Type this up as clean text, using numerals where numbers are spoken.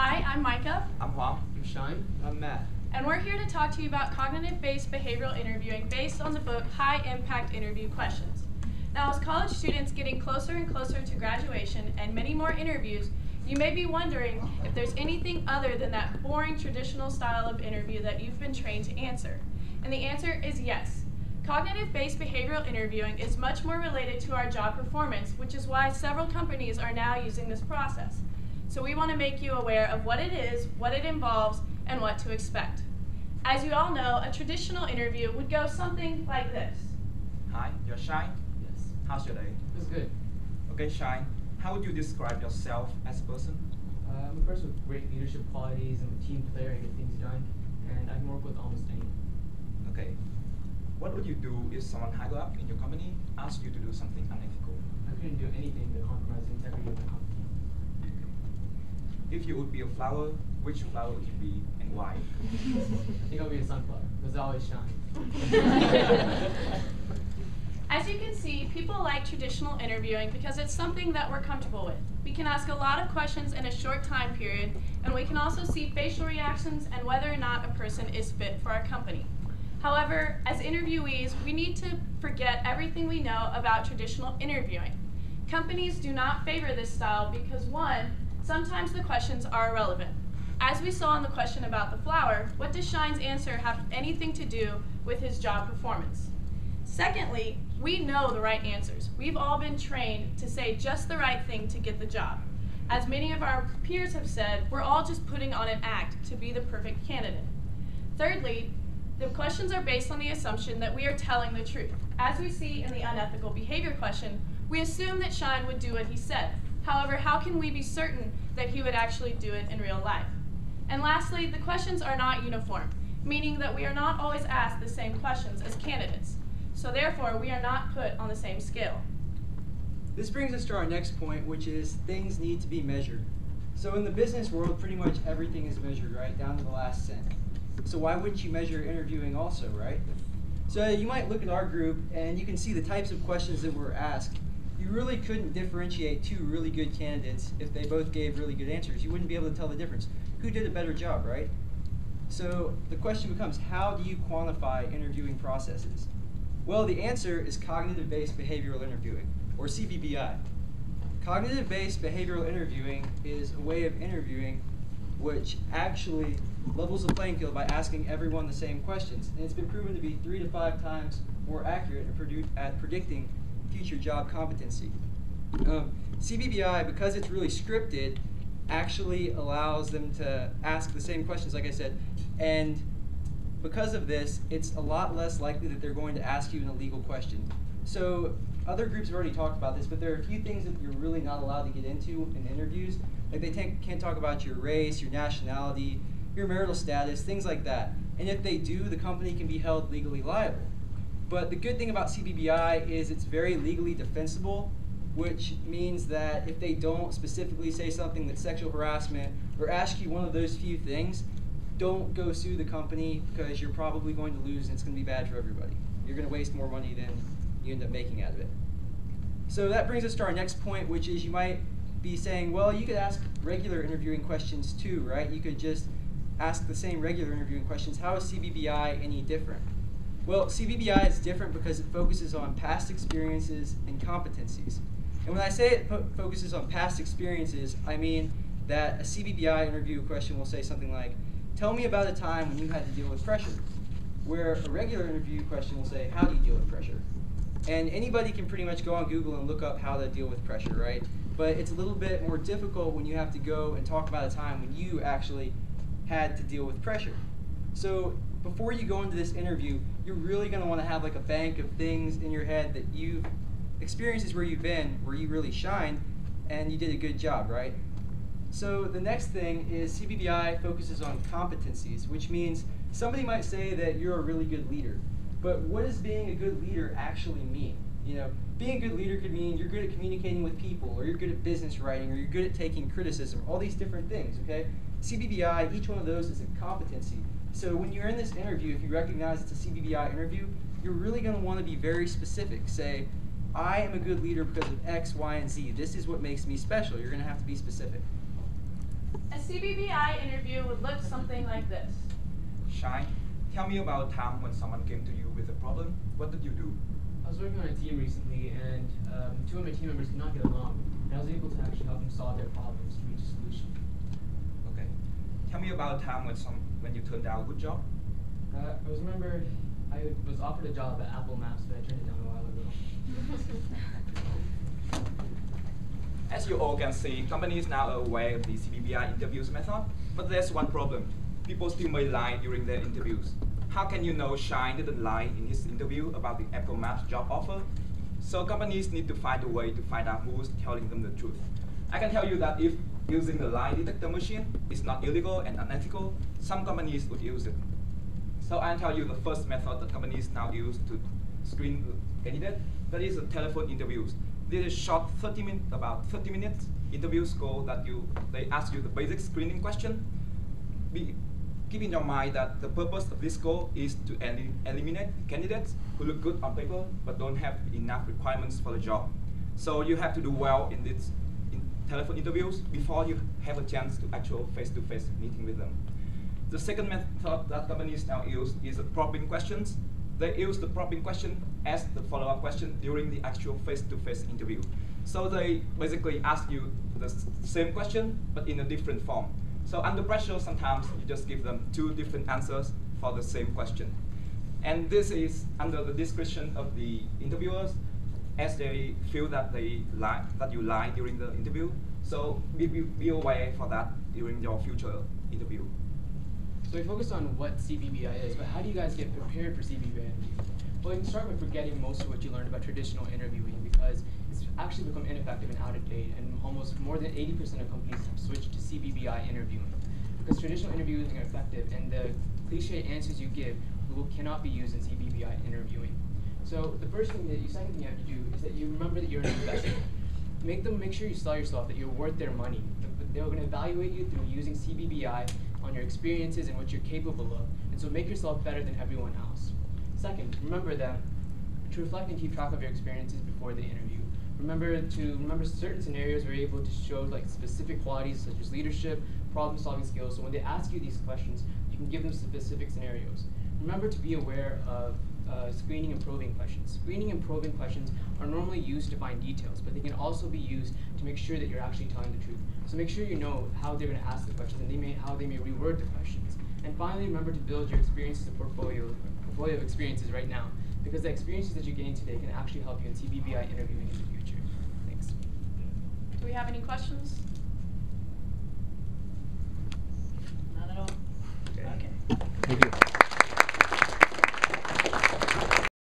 Hi, I'm Micah. I'm Huang. I'm Shine. I'm Matt. And we're here to talk to you about cognitive-based behavioral interviewing based on the book High Impact Interview Questions. Now, as college students getting closer and closer to graduation and many more interviews, you may be wondering if there's anything other than that boring traditional style of interview that you've been trained to answer. And the answer is yes. Cognitive-based behavioral interviewing is much more related to our job performance, which is why several companies are now using this process. So we want to make you aware of what it is, what it involves, and what to expect. As you all know, a traditional interview would go something like this. Hi, you're Shine. Yes. How's your day? It's good. Okay, Shine. How would you describe yourself as a person? I'm a person with great leadership qualities. I'm a team player. I get things done, and I can work with almost anyone. Okay. What would you do if someone higher up in your company asked you to do something unethical? I couldn't do anything to compromise the integrity of my company. If you would be a flower, which flower would you be and why? I think I'll be a sunflower because I always shine. As you can see, people like traditional interviewing because it's something that we're comfortable with. We can ask a lot of questions in a short time period, and we can also see facial reactions and whether or not a person is fit for our company. However, as interviewees, we need to forget everything we know about traditional interviewing. Companies do not favor this style because, one, sometimes the questions are irrelevant. As we saw in the question about the flower, what does Shine's answer have anything to do with his job performance? Secondly, we know the right answers. We've all been trained to say just the right thing to get the job. As many of our peers have said, we're all just putting on an act to be the perfect candidate. Thirdly, the questions are based on the assumption that we are telling the truth. As we see in the unethical behavior question, we assume that Shine would do what he said. However, how can we be certain that he would actually do it in real life? And lastly, the questions are not uniform, meaning that we are not always asked the same questions as candidates. So therefore, we are not put on the same scale. This brings us to our next point, which is things need to be measured. So in the business world, pretty much everything is measured, right, down to the last cent. So why wouldn't you measure interviewing also, right? So you might look at our group and you can see the types of questions that were asked. You really couldn't differentiate two really good candidates if they both gave really good answers. You wouldn't be able to tell the difference. Who did a better job, right? So the question becomes, how do you quantify interviewing processes? Well, the answer is cognitive-based behavioral interviewing, or CBBI. Cognitive-based behavioral interviewing is a way of interviewing which actually levels the playing field by asking everyone the same questions. And it's been proven to be 3 to 5 times more accurate at predicting future job competency. CBBI, because it's really scripted, actually allows them to ask the same questions, like I said, and because of this, it's a lot less likely that they're going to ask you an illegal question. So other groups have already talked about this, but there are a few things that you're really not allowed to get into in interviews. Like they can't talk about your race, your nationality, your marital status, things like that. And if they do, the company can be held legally liable. But the good thing about CBBI is it's very legally defensible, which means that if they don't specifically say something that's sexual harassment or ask you one of those few things, don't go sue the company because you're probably going to lose and it's going to be bad for everybody. You're going to waste more money than you end up making out of it. So that brings us to our next point, which is you might be saying, well, you could ask regular interviewing questions too, right? You could just ask the same regular interviewing questions. How is CBBI any different? Well, CBBI is different because it focuses on past experiences and competencies. And when I say it focuses on past experiences, I mean that a CBBI interview question will say something like, tell me about a time when you had to deal with pressure. Where a regular interview question will say, how do you deal with pressure? And anybody can pretty much go on Google and look up how to deal with pressure, right? But it's a little bit more difficult when you have to go and talk about a time when you actually had to deal with pressure. So before you go into this interview, you're really going to want to have like a bank of things in your head that you've experiences where you've been, where you really shined, and you did a good job, right? So the next thing is CBBI focuses on competencies, which means somebody might say that you're a really good leader. But what does being a good leader actually mean? You know, being a good leader could mean you're good at communicating with people, or you're good at business writing, or you're good at taking criticism, all these different things, okay? CBBI, each one of those is a competency. So when you're in this interview, if you recognize it's a CBBI interview, you're really going to want to be very specific. Say, I am a good leader because of X, Y, and Z. This is what makes me special. You're going to have to be specific. A CBBI interview would look something like this. Shine, tell me about a time when someone came to you with a problem. What did you do? I was working on a team recently, and two of my team members could not get along, and I was able to actually help them solve their problems to reach a solution. Okay. Tell me about a time when you turned down a good job. I was offered a job at Apple Maps, but I turned it down a while ago. As you all can see, companies now are aware of the CBBI interviews method, but there's one problem. People still may lie during their interviews. How can you know Shine didn't lie in his interview about the Apple Maps job offer? So companies need to find a way to find out who's telling them the truth. I can tell you that if using the lie detector machine is not illegal and unethical, some companies would use it. So I'll tell you the first method that companies now use to screen the candidate. That is the telephone interviews. This is short about 30 minutes interview score that they ask you the basic screening question. Keep in your mind that the purpose of this score is to eliminate candidates who look good on paper but don't have enough requirements for the job. So you have to do well in these telephone interviews before you have a chance to actual face-to-face meeting with them. The second method that companies now use is the probing questions. They use the probing question as the follow-up question during the actual face-to-face interview. So they basically ask you the same question, but in a different form. So under pressure, sometimes you just give them two different answers for the same question. And this is under the discretion of the interviewers, as they feel that you lie during the interview. So be aware for that during your future interview. So we focused on what CBBI is, but how do you guys get prepared for CBBI interview? Well, you can start by forgetting most of what you learned about traditional interviewing, because it's actually become ineffective and out of date, and almost more than 80% of companies have switched to CBBI interviewing. Because traditional interviewing is effective, and the cliche answers you give cannot be used in CBBI interviewing. So the second thing you have to do is that you remember that you're an investor. Make sure you sell yourself that you're worth their money. They're going to evaluate you through using CBBI on your experiences and what you're capable of, and so make yourself better than everyone else. Second, remember to reflect and keep track of your experiences before the interview. Remember certain scenarios where you're able to show like specific qualities such as leadership, problem-solving skills, so when they ask you these questions, you can give them specific scenarios. Remember to be aware of screening and probing questions. Screening and probing questions are normally used to find details, but they can also be used to make sure that you're actually telling the truth. So make sure you know how they're going to ask the questions and how they may reword the questions. And finally, remember to build your experiences and portfolio of experiences right now, because the experiences that you gain today can actually help you in CBBI interviewing in the future. Thanks. Do we have any questions?